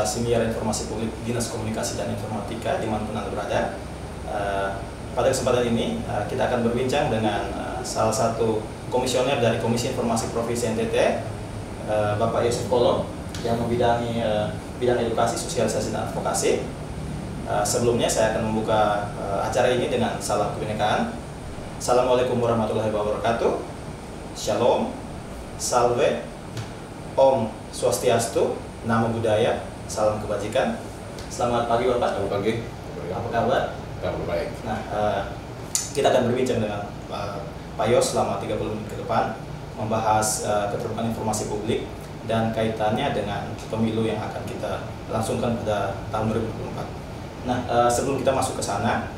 Siniar Informasi Publik Dinas Komunikasi dan Informatika dimanapun Anda berada. Pada kesempatan ini kita akan berbincang dengan salah satu komisioner dari Komisi Informasi Provinsi NTT, Bapak Yosef Kolo, yang membidangi bidang edukasi, sosialisasi, dan advokasi. Sebelumnya saya akan membuka acara ini dengan salam kebinekaan. Assalamualaikum warahmatullahi wabarakatuh. Shalom, salve, Om Swastiastu, Namo Buddhaya, salam kebajikan. Selamat pagi Bapak. Selamat pagi. Apa kabar? Kabar baik. Nah, kita akan berbincang dengan Pak Yos selama 30 menit ke depan, membahas keterbukaan informasi publik dan kaitannya dengan pemilu yang akan kita langsungkan pada tahun 2024. Nah, sebelum kita masuk ke sana,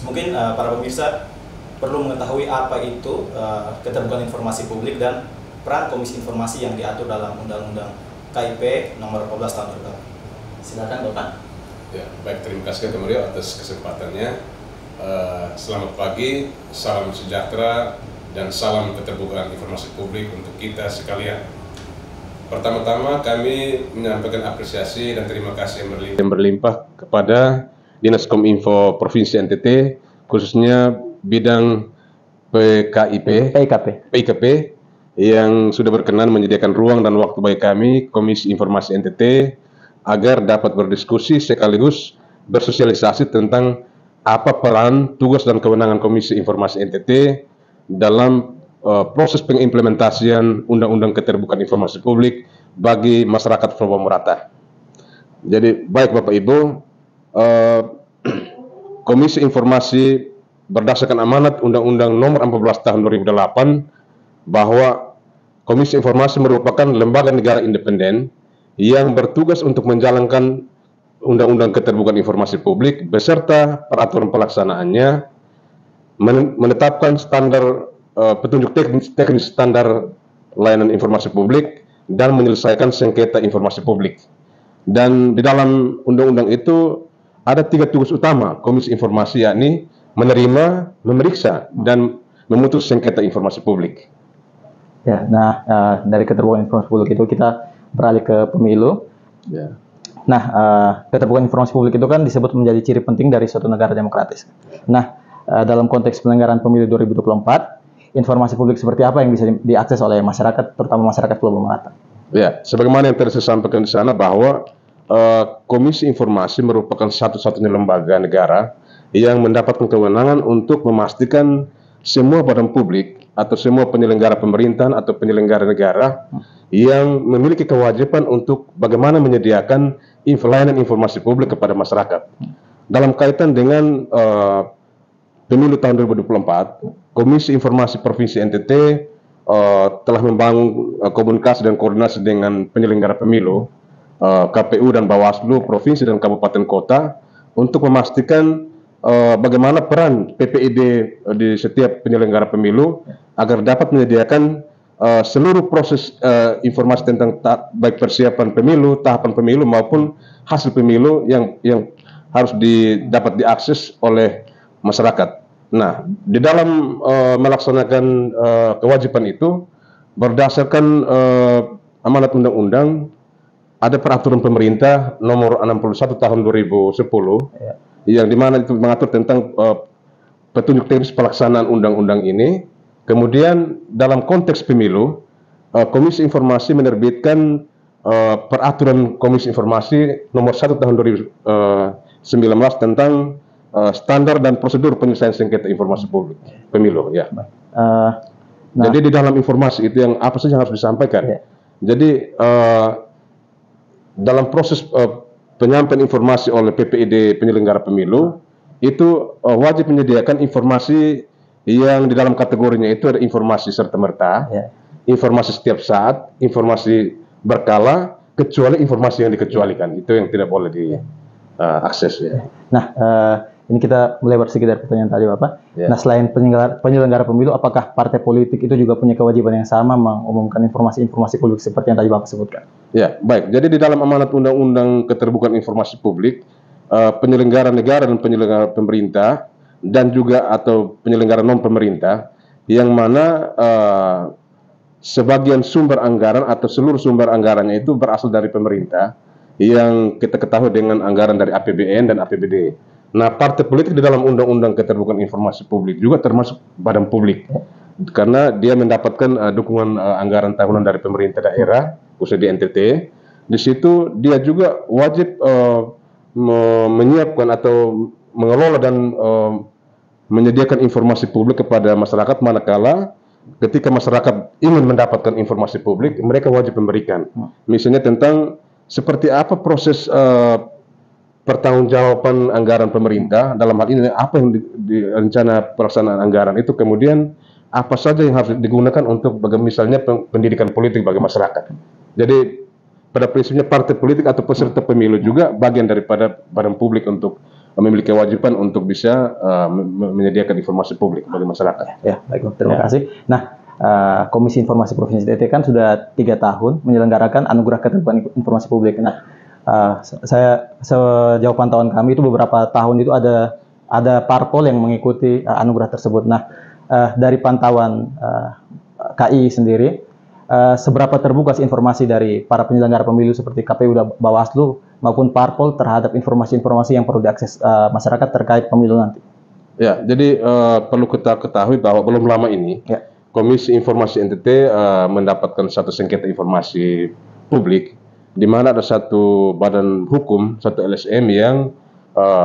mungkin para pemirsa perlu mengetahui apa itu keterbukaan informasi publik dan peran Komisi Informasi yang diatur dalam Undang-Undang KIP nomor 14 tahun 2000. Silakan Bapak. Ya, baik, terima kasih Kang Mario atas kesempatannya. Selamat pagi, salam sejahtera dan salam keterbukaan informasi publik untuk kita sekalian. Pertama-tama kami menyampaikan apresiasi dan terima kasih yang berlimpah kepada Dinas Kominfo Provinsi NTT, khususnya bidang PKP yang sudah berkenan menyediakan ruang dan waktu bagi kami, Komisi Informasi NTT, agar dapat berdiskusi sekaligus bersosialisasi tentang apa peran, tugas, dan kewenangan Komisi Informasi NTT dalam proses pengimplementasian Undang-Undang Keterbukaan Informasi Publik bagi masyarakat Pulau Merata. Jadi, baik Bapak Ibu, Komisi Informasi berdasarkan amanat Undang-Undang Nomor 14 Tahun 2008 bahwa Komisi Informasi merupakan lembaga negara independen yang bertugas untuk menjalankan Undang-Undang Keterbukaan Informasi Publik beserta peraturan pelaksanaannya, menetapkan standar petunjuk teknis standar layanan informasi publik, dan menyelesaikan sengketa informasi publik. Dan di dalam undang-undang itu ada 3 tugas utama Komisi Informasi, yakni menerima, memeriksa, dan memutus sengketa informasi publik. Ya, nah dari keterbukaan informasi publik itu kita beralih ke pemilu. Ya. Nah, keterbukaan informasi publik itu kan disebut menjadi ciri penting dari suatu negara demokratis. Nah, dalam konteks penyelenggaraan pemilu 2024, informasi publik seperti apa yang bisa diakses oleh masyarakat, terutama masyarakat Pulau Merata? Ya, sebagaimana yang tadi saya sampaikan di sana bahwa Komisi Informasi merupakan satu-satunya lembaga negara yang mendapatkan kewenangan untuk memastikan semua badan publik atau semua penyelenggara pemerintahan atau penyelenggara negara yang memiliki kewajiban untuk bagaimana menyediakan layanan informasi publik kepada masyarakat. Dalam kaitan dengan pemilu tahun 2024, Komisi Informasi Provinsi NTT telah membangun komunikasi dan koordinasi dengan penyelenggara pemilu, KPU dan Bawaslu, Provinsi dan Kabupaten Kota untuk memastikan bagaimana peran PPID di setiap penyelenggara pemilu agar dapat menyediakan seluruh proses informasi tentang baik persiapan pemilu, tahapan pemilu maupun hasil pemilu yang harus dapat diakses oleh masyarakat. Nah, di dalam melaksanakan kewajiban itu berdasarkan amanat undang-undang, ada peraturan pemerintah nomor 61 tahun 2010 ya, yang dimana itu mengatur tentang petunjuk teknis pelaksanaan undang-undang ini. Kemudian dalam konteks pemilu, Komisi Informasi menerbitkan peraturan Komisi Informasi nomor 1 tahun 2019 tentang standar dan prosedur penyelesaian sengketa informasi publik pemilu. Ya. Jadi di dalam informasi itu yang apa saja yang harus disampaikan. Ya. Jadi dalam proses penyampaian informasi oleh PPID penyelenggara pemilu itu wajib menyediakan informasi yang di dalam kategorinya itu ada informasi serta-merta, ya, informasi setiap saat, informasi berkala, kecuali informasi yang dikecualikan. Itu yang tidak boleh diakses. Ya. Nah, ini kita melebar sedikit dari pertanyaan tadi Bapak. Ya. Nah, selain penyelenggara pemilu, apakah partai politik itu juga punya kewajiban yang sama mengumumkan informasi-informasi publik seperti yang tadi Bapak sebutkan? Ya, baik. Jadi di dalam amanat Undang-Undang Keterbukaan Informasi Publik, penyelenggara negara dan penyelenggara pemerintah dan juga atau penyelenggara non pemerintah yang mana sebagian sumber anggaran atau seluruh sumber anggarannya itu berasal dari pemerintah, yang kita ketahui dengan anggaran dari APBN dan APBD. Nah, partai politik di dalam Undang-Undang Keterbukaan Informasi Publik juga termasuk badan publik, karena dia mendapatkan dukungan anggaran tahunan dari pemerintah daerah, khususnya di NTT. Di situ dia juga wajib menyiapkan atau mengelola dan menyediakan informasi publik kepada masyarakat, manakala ketika masyarakat ingin mendapatkan informasi publik, mereka wajib memberikan. Misalnya tentang seperti apa proses pertanggungjawaban anggaran pemerintah, dalam hal ini apa yang di rencana pelaksanaan anggaran itu, kemudian apa saja yang harus digunakan untuk misalnya pendidikan politik bagi masyarakat. Jadi pada prinsipnya partai politik atau peserta pemilu juga bagian daripada badan publik untuk memiliki kewajiban untuk bisa menyediakan informasi publik bagi masyarakat. Ya, baik, terima kasih. Nah, Komisi Informasi Provinsi NTT kan sudah 3 tahun menyelenggarakan Anugerah Keterbukaan Informasi Publik. Nah, saya sejauh pantauan kami itu beberapa tahun itu ada parpol yang mengikuti anugerah tersebut. Nah, dari pantauan KI sendiri, seberapa terbuka informasi dari para penyelenggara pemilu seperti KPU dan Bawaslu maupun parpol terhadap informasi-informasi yang perlu diakses masyarakat terkait pemilu nanti? Ya, jadi perlu kita ketahui bahwa belum lama ini Komisi Informasi NTT mendapatkan satu sengketa informasi publik, di mana ada satu badan hukum, satu LSM yang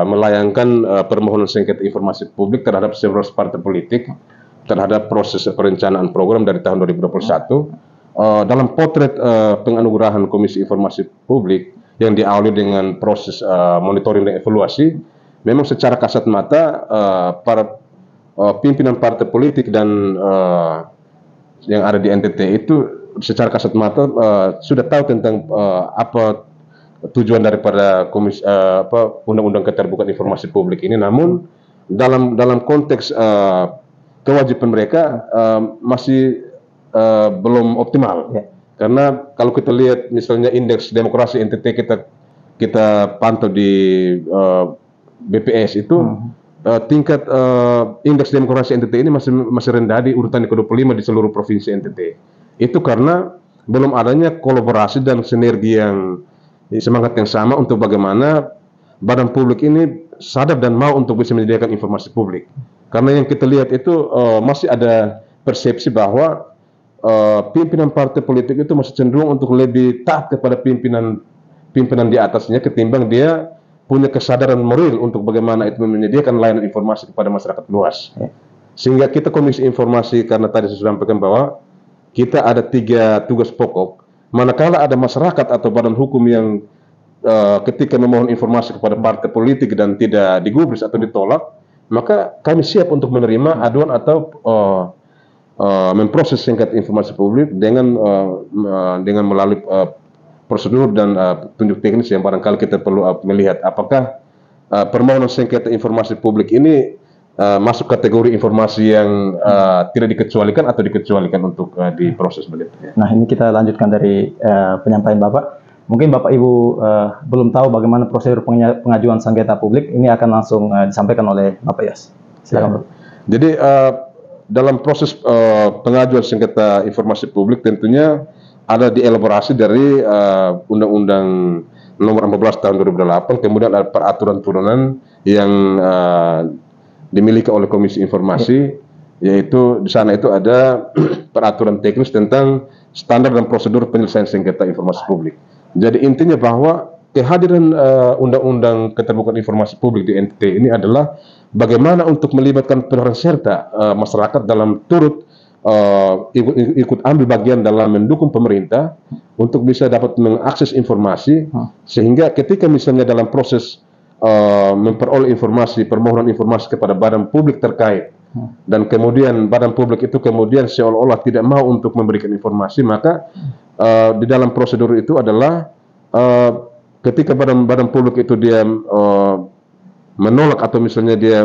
melayangkan permohonan sengketa informasi publik terhadap 11 partai politik terhadap proses perencanaan program dari tahun 2021. Dalam potret penganugerahan Komisi Informasi Publik yang diawali dengan proses monitoring dan evaluasi, memang secara kasat mata para pimpinan partai politik dan yang ada di NTT itu secara kasat mata sudah tahu tentang apa tujuan daripada Undang-Undang Keterbukaan Informasi Publik ini. Namun dalam konteks kewajiban mereka masih belum optimal. Karena kalau kita lihat misalnya indeks demokrasi NTT kita pantau di BPS itu tingkat indeks demokrasi NTT ini masih rendah di urutan ke-25 di seluruh provinsi NTT. Itu karena belum adanya kolaborasi dan sinergi yang semangat yang sama untuk bagaimana badan publik ini sadar dan mau untuk bisa menyediakan informasi publik. Karena yang kita lihat itu masih ada persepsi bahwa pimpinan partai politik itu masih cenderung untuk lebih taat kepada pimpinan di atasnya ketimbang dia punya kesadaran moral untuk bagaimana itu menyediakan layanan informasi kepada masyarakat luas. Sehingga kita Komisi Informasi, karena tadi saya sampaikan bahwa kita ada 3 tugas pokok. Manakala ada masyarakat atau badan hukum yang ketika memohon informasi kepada partai politik dan tidak digubris atau ditolak, maka kami siap untuk menerima aduan atau memproses sengketa informasi publik dengan melalui prosedur dan petunjuk teknis yang barangkali kita perlu melihat apakah permohonan sengketa informasi publik ini masuk kategori informasi yang tidak dikecualikan atau dikecualikan untuk diproses begitu. Nah, ini kita lanjutkan dari penyampaian Bapak. Mungkin Bapak Ibu belum tahu bagaimana prosedur pengajuan sengketa publik. Ini akan langsung disampaikan oleh Bapak Yas. Silakan, Bapak. Jadi dalam proses pengajuan sengketa informasi publik tentunya ada dielaborasi dari Undang-Undang Nomor 14 Tahun 2008, kemudian ada peraturan turunan yang dimiliki oleh Komisi Informasi, yaitu di sana itu ada peraturan teknis tentang standar dan prosedur penyelesaian sengketa informasi publik. Jadi intinya bahwa kehadiran Undang-Undang Keterbukaan Informasi Publik di NTT ini adalah bagaimana untuk melibatkan peran serta masyarakat dalam turut ikut ambil bagian dalam mendukung pemerintah untuk bisa dapat mengakses informasi, sehingga ketika misalnya dalam proses memperoleh informasi, permohonan informasi kepada badan publik terkait, dan kemudian badan publik itu kemudian seolah-olah tidak mau untuk memberikan informasi, maka di dalam prosedur itu adalah ketika badan publik itu dia menolak atau misalnya dia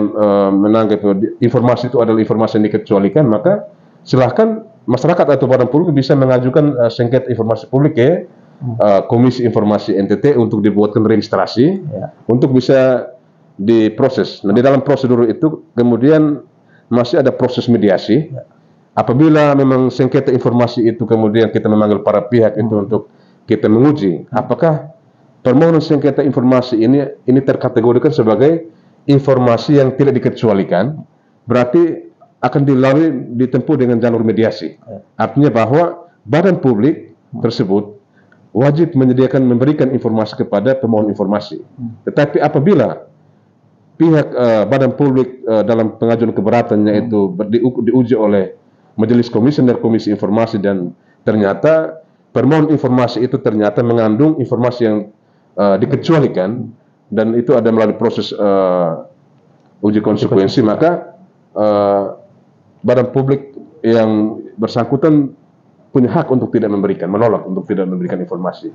menanggap informasi itu adalah informasi yang dikecualikan, maka silahkan masyarakat atau badan publik bisa mengajukan sengketa informasi publik ke Komisi Informasi NTT untuk dibuatkan registrasi untuk bisa diproses. Nah, di dalam prosedur itu kemudian masih ada proses mediasi. Apabila memang sengketa informasi itu kemudian kita memanggil para pihak itu untuk kita menguji apakah permohonan sengketa informasi ini terkategorikan sebagai informasi yang tidak dikecualikan, berarti akan ditempuh dengan jalur mediasi. Artinya bahwa badan publik tersebut wajib memberikan informasi kepada pemohon informasi. Tetapi apabila pihak badan publik dalam pengajuan keberatannya itu diuji oleh Majelis Komisioner Komisi Informasi dan ternyata permohon informasi itu ternyata mengandung informasi yang dikecualikan dan itu ada melalui proses uji konsekuensi, maka badan publik yang bersangkutan punya hak untuk tidak menolak untuk tidak memberikan informasi.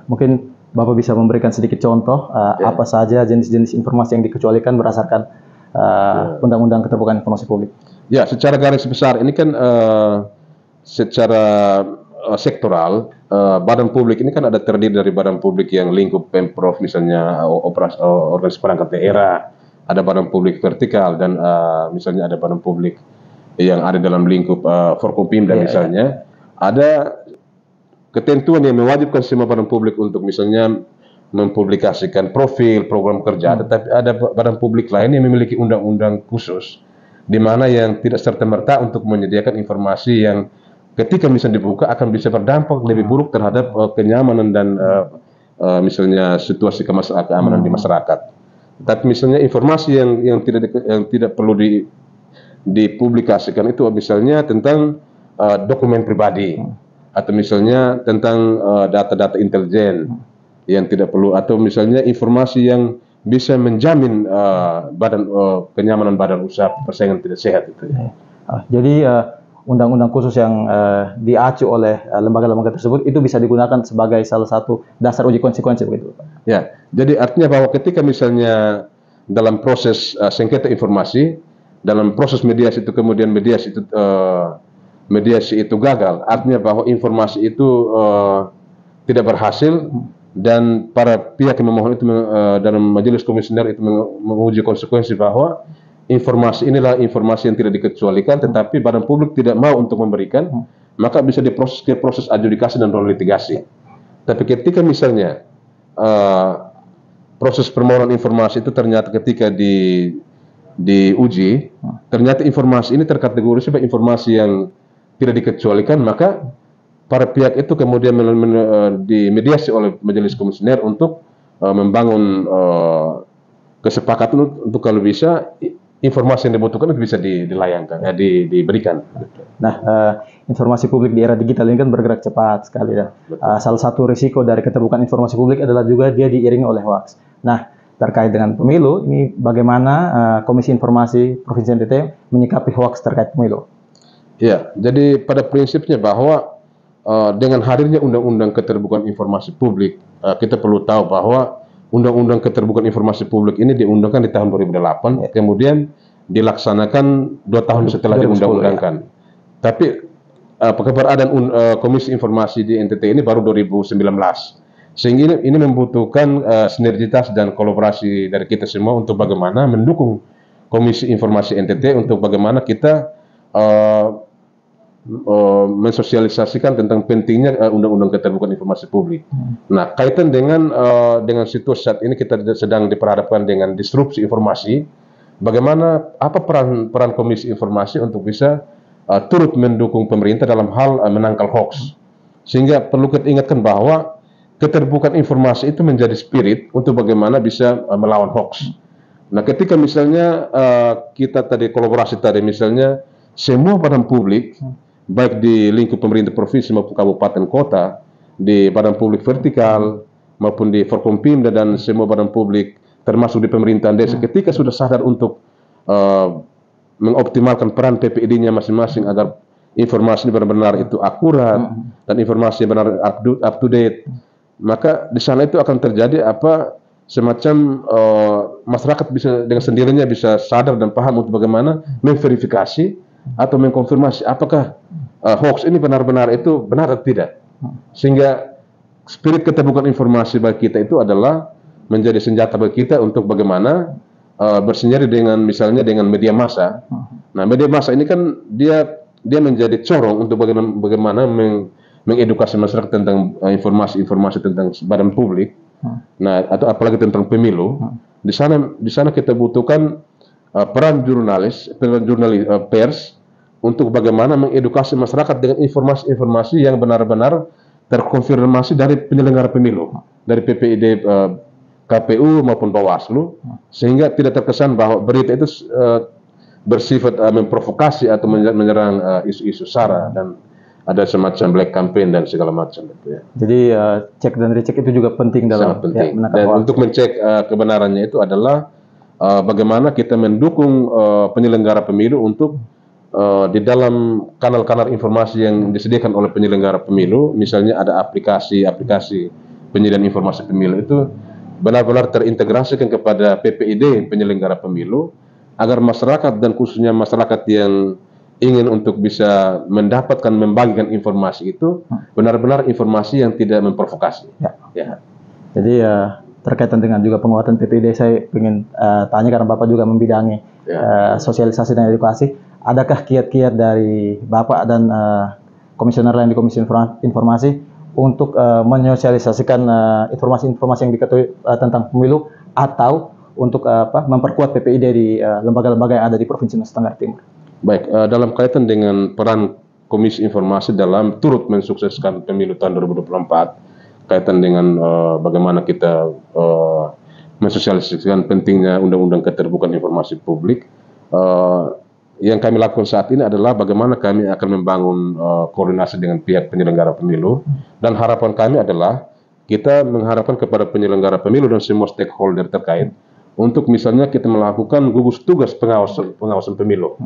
Mungkin Bapak bisa memberikan sedikit contoh apa saja jenis-jenis informasi yang dikecualikan berdasarkan Undang-Undang Keterbukaan Informasi Publik. Ya, secara garis besar ini kan secara sektoral, badan publik ini kan ada terdiri dari badan publik yang lingkup Pemprov, misalnya organisasi perangkat daerah, ada badan publik vertikal, dan misalnya ada badan publik yang ada dalam lingkup Forkopimda misalnya. Ada ketentuan yang mewajibkan semua badan publik untuk misalnya mempublikasikan profil program kerja, tetapi ada badan publik lain yang memiliki undang-undang khusus, di mana yang tidak serta-merta untuk menyediakan informasi yang ketika misalnya dibuka akan bisa berdampak lebih buruk terhadap kenyamanan dan misalnya situasi keamanan di masyarakat. Tapi misalnya informasi yang tidak perlu dipublikasikan itu misalnya tentang dokumen pribadi atau misalnya tentang data-data intelijen yang tidak perlu, atau misalnya informasi yang bisa menjamin kenyamanan badan usaha persaingan tidak sehat itu. Jadi undang-undang khusus yang diacu oleh lembaga-lembaga tersebut itu bisa digunakan sebagai salah satu dasar uji konsekuensi begitu, Pak? Ya, jadi artinya bahwa ketika misalnya dalam proses sengketa informasi, dalam proses mediasi itu kemudian mediasi itu gagal, artinya bahwa informasi itu tidak berhasil dan para pihak yang memohon itu dalam majelis komisioner itu menguji konsekuensi bahwa informasi inilah informasi yang tidak dikecualikan, tetapi badan publik tidak mau untuk memberikan, maka bisa diproses ke proses adjudikasi dan litigasi. Tapi ketika misalnya proses permohonan informasi itu ternyata ketika diuji, ternyata informasi ini terkategori sebagai informasi yang tidak dikecualikan, maka para pihak itu kemudian dimediasi oleh majelis komisioner untuk membangun kesepakatan untuk kalau bisa informasi yang dibutuhkan itu bisa dilayangkan, diberikan. Nah, informasi publik di era digital ini kan bergerak cepat sekali ya. Salah satu risiko dari keterbukaan informasi publik adalah juga dia diiringi oleh hoax. Nah, terkait dengan pemilu, ini bagaimana Komisi Informasi Provinsi NTT menyikapi hoax terkait pemilu? Ya, jadi pada prinsipnya bahwa dengan hadirnya Undang-Undang Keterbukaan Informasi Publik, kita perlu tahu bahwa Undang-Undang Keterbukaan Informasi Publik ini diundangkan di tahun 2008, kemudian dilaksanakan 2 tahun setelah diundang-undangkan. Tapi keberadaan Komisi Informasi di NTT ini baru 2019. Sehingga ini membutuhkan sinergitas dan kolaborasi dari kita semua untuk bagaimana mendukung Komisi Informasi NTT untuk bagaimana kita mensosialisasikan tentang pentingnya Undang-Undang Keterbukaan Informasi Publik. Nah, kaitan dengan situasi saat ini kita sedang diperhadapkan dengan disrupsi informasi. Bagaimana apa peran Komisi Informasi untuk bisa turut mendukung pemerintah dalam hal menangkal hoax. Sehingga perlu kita ingatkan bahwa keterbukaan informasi itu menjadi spirit untuk bagaimana bisa melawan hoax. Nah, ketika misalnya kita tadi kolaborasi tadi misalnya semua badan publik baik di lingkup pemerintah provinsi maupun kabupaten kota, di badan publik vertikal maupun di Forkompimda dan semua badan publik termasuk di pemerintahan desa, ketika sudah sadar untuk mengoptimalkan peran PPID-nya masing-masing agar informasi benar-benar itu akurat dan informasi benar up to date, maka di sana itu akan terjadi semacam masyarakat bisa dengan sendirinya bisa sadar dan paham untuk bagaimana memverifikasi atau mengkonfirmasi apakah hoax ini benar-benar itu benar atau tidak. Sehingga spirit keterbukaan informasi bagi kita itu adalah menjadi senjata bagi kita untuk bagaimana bersinergi dengan misalnya dengan media massa. Nah, media massa ini kan dia menjadi corong untuk bagaimana mengedukasi masyarakat tentang informasi-informasi tentang badan publik, nah atau apalagi tentang pemilu, di sana kita butuhkan peran pers untuk bagaimana mengedukasi masyarakat dengan informasi-informasi yang benar-benar terkonfirmasi dari penyelenggara pemilu, dari PPID, KPU maupun Bawaslu, sehingga tidak terkesan bahwa berita itu bersifat memprovokasi atau menyerang isu-isu sara dan ada semacam black campaign dan segala macam itu ya. Jadi cek dan recheck itu juga penting dalam sangat penting. menangkap Dan hoax. untuk mencek kebenarannya itu adalah bagaimana kita mendukung penyelenggara pemilu untuk di dalam kanal-kanal informasi yang disediakan oleh penyelenggara pemilu, misalnya ada aplikasi penyediaan informasi pemilu itu benar-benar terintegrasikan kepada PPID penyelenggara pemilu, agar masyarakat dan khususnya masyarakat yang ingin untuk bisa mendapatkan, membagikan informasi itu benar-benar informasi yang tidak memprovokasi. Ya. Jadi terkaitan dengan juga penguatan PPID, saya ingin tanya karena Bapak juga membidangi sosialisasi dan edukasi. Adakah kiat-kiat dari Bapak dan komisioner lain di Komisi Informasi untuk menyosialisasikan informasi-informasi yang diketahui tentang pemilu atau untuk memperkuat PPID di lembaga-lembaga yang ada di Provinsi Nusa Tenggara Timur? Baik, dalam kaitan dengan peran Komisi Informasi dalam turut mensukseskan pemilu tahun 2024, kaitan dengan bagaimana kita mensosialisasikan pentingnya Undang-Undang Keterbukaan Informasi Publik, yang kami lakukan saat ini adalah bagaimana kami akan membangun koordinasi dengan pihak penyelenggara pemilu, dan harapan kami adalah kita mengharapkan kepada penyelenggara pemilu dan semua stakeholder terkait untuk misalnya kita melakukan gugus tugas pengawasan pemilu.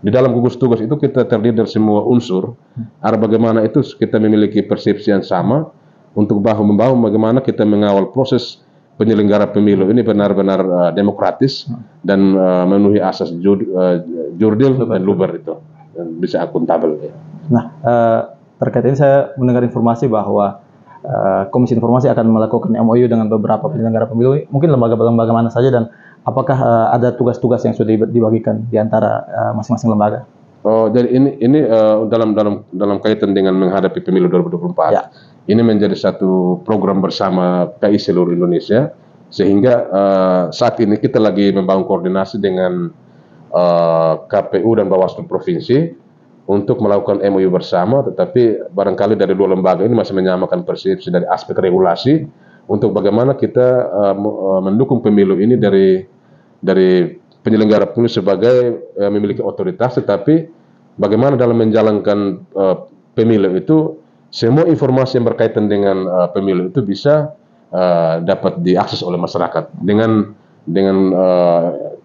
Di dalam gugus tugas itu kita terdiri dari semua unsur, agar bagaimana itu kita memiliki persepsi yang sama untuk bahu-membahu bagaimana kita mengawal proses penyelenggara pemilu ini benar-benar demokratis dan memenuhi asas jurdil dan luber itu, dan bisa akuntabel. Ya. Nah, terkait ini saya mendengar informasi bahwa Komisi Informasi akan melakukan MOU dengan beberapa penyelenggara pemilu, mungkin lembaga-lembaga mana saja, dan apakah ada tugas-tugas yang sudah dibagikan di antara masing-masing lembaga? Oh, jadi ini dalam kaitan dengan menghadapi pemilu 2024. Ya. Ini menjadi satu program bersama KI seluruh Indonesia, sehingga saat ini kita lagi membangun koordinasi dengan KPU dan Bawaslu Provinsi untuk melakukan MOU bersama, tetapi barangkali dari dua lembaga ini masih menyamakan persepsi dari aspek regulasi untuk bagaimana kita mendukung pemilu ini dari penyelenggara pemilu sebagai memiliki otoritas, tetapi bagaimana dalam menjalankan pemilu itu semua informasi yang berkaitan dengan pemilu itu bisa dapat diakses oleh masyarakat dengan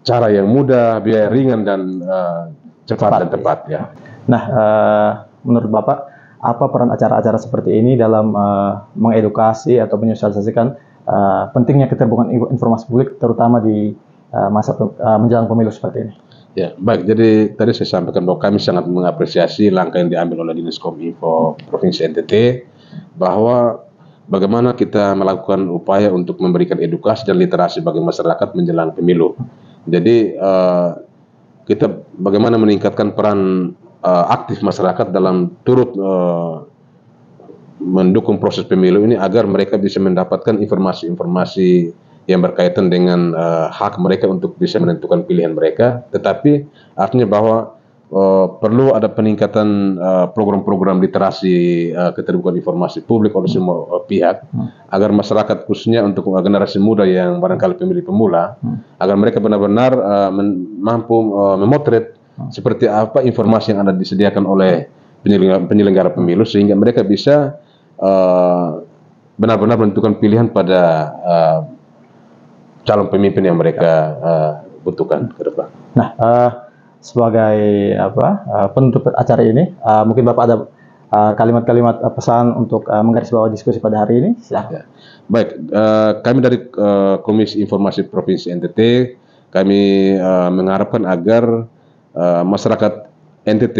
cara yang mudah, biaya ringan dan cepat dan tepat ya. Nah, menurut Bapak, apa peran acara-acara seperti ini dalam mengedukasi atau menyosialisasikan pentingnya keterbukaan informasi publik, terutama di masa menjelang pemilu seperti ini? Ya, baik. Jadi tadi saya sampaikan bahwa kami sangat mengapresiasi langkah yang diambil oleh Dinas Kominfo Provinsi NTT, bahwa bagaimana kita melakukan upaya untuk memberikan edukasi dan literasi bagi masyarakat menjelang pemilu. Jadi kita bagaimana meningkatkan peran aktif masyarakat dalam turut mendukung proses pemilu ini agar mereka bisa mendapatkan informasi-informasi yang berkaitan dengan hak mereka untuk bisa menentukan pilihan mereka. Tetapi artinya bahwa perlu ada peningkatan program-program literasi keterbukaan informasi publik oleh semua pihak, agar masyarakat khususnya untuk generasi muda yang barangkali pemilih pemula, agar mereka benar-benar mampu memotret seperti apa informasi yang ada disediakan oleh penyelenggara pemilu, sehingga mereka bisa benar-benar menentukan pilihan pada calon pemimpin yang mereka butuhkan ke depan. Nah, sebagai penutup acara ini, mungkin Bapak ada kalimat-kalimat pesan untuk menggarisbawahi diskusi pada hari ini? Silakan. Ya. Baik, kami dari Komisi Informasi Provinsi NTT, kami mengharapkan agar masyarakat NTT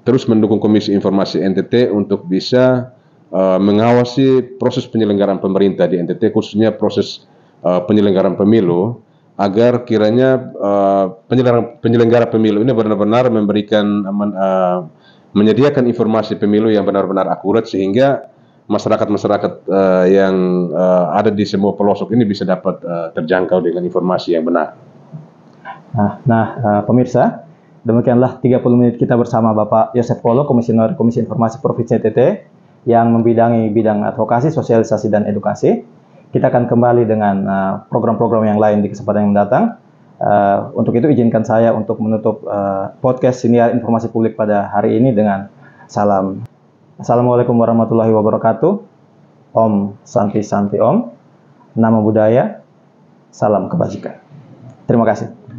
terus mendukung Komisi Informasi NTT untuk bisa mengawasi proses penyelenggaraan pemerintah di NTT, khususnya proses penyelenggaraan pemilu, agar kiranya penyelenggara pemilu ini benar-benar memberikan menyediakan informasi pemilu yang benar-benar akurat sehingga masyarakat-masyarakat yang ada di semua pelosok ini bisa dapat terjangkau dengan informasi yang benar. Pemirsa, demikianlah 30 menit kita bersama Bapak Yosef Polo, Komisioner Komisi Informasi Provinsi NTT yang membidangi bidang advokasi, sosialisasi, dan edukasi. Kita akan kembali dengan program-program yang lain di kesempatan yang mendatang. Untuk itu izinkan saya untuk menutup podcast Siniar Informasi Publik pada hari ini dengan salam. Assalamualaikum warahmatullahi wabarakatuh. Om Santi Santi Om. Namo Buddhaya. Salam kebajikan. Terima kasih.